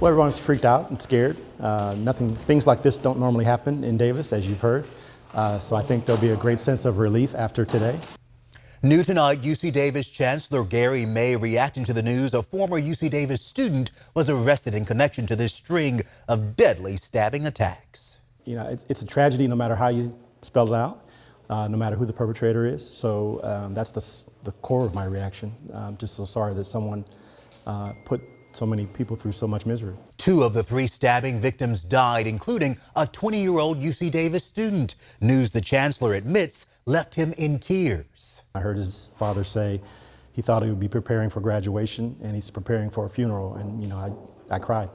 Well, everyone's freaked out and scared. Things like this don't normally happen in Davis, as you've heard. So I think there'll be a great sense of relief after today. New tonight, UC Davis Chancellor Gary May reacting to the news a former UC Davis student was arrested in connection to this string of deadly stabbing attacks. You know, it's a tragedy no matter how you spell it out, no matter who the perpetrator is. So that's the core of my reaction. I'm just so sorry that someone put so many people through so much misery. 2 of the 3 stabbing victims died, including a 20-year-old UC Davis student. News the chancellor admits left him in tears. I heard his father say he thought he would be preparing for graduation and he's preparing for a funeral, and you know, I cried.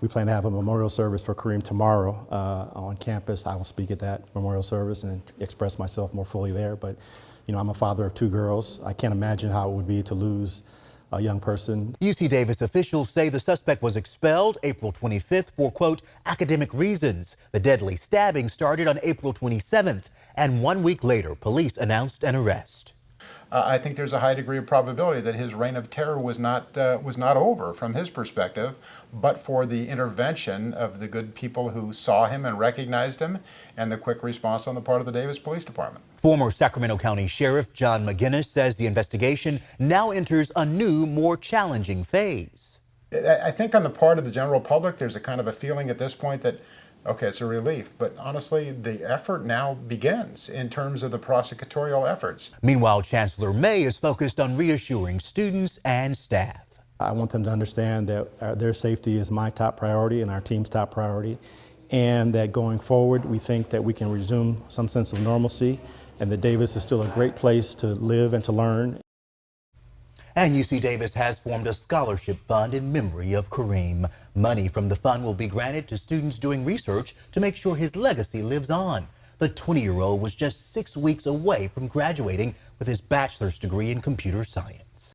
We plan to have a memorial service for Kareem tomorrow on campus. I will speak at that memorial service and express myself more fully there. But you know, I'm a father of 2 girls. I can't imagine how it would be to lose a young person. UC Davis officials say the suspect was expelled April 25th for, quote, academic reasons. The deadly stabbing started on April 27th, and 1 week later, police announced an arrest. I think there's a high degree of probability that his reign of terror was not over from his perspective, but for the intervention of the good people who saw him and recognized him, and the quick response on the part of the Davis Police Department. Former Sacramento County Sheriff John McGinnis says the investigation now enters a new, more challenging phase. I think on the part of the general public, there's a kind of a feeling at this point that, okay, it's a relief, but honestly, the effort now begins in terms of the prosecutorial efforts. Meanwhile, Chancellor May is focused on reassuring students and staff. I want them to understand that their safety is my top priority and our team's top priority, and that going forward, we think that we can resume some sense of normalcy, and that Davis is still a great place to live and to learn. And UC Davis has formed a scholarship fund in memory of Kareem. Money from the fund will be granted to students doing research to make sure his legacy lives on. The 20-year-old was just 6 weeks away from graduating with his bachelor's degree in computer science.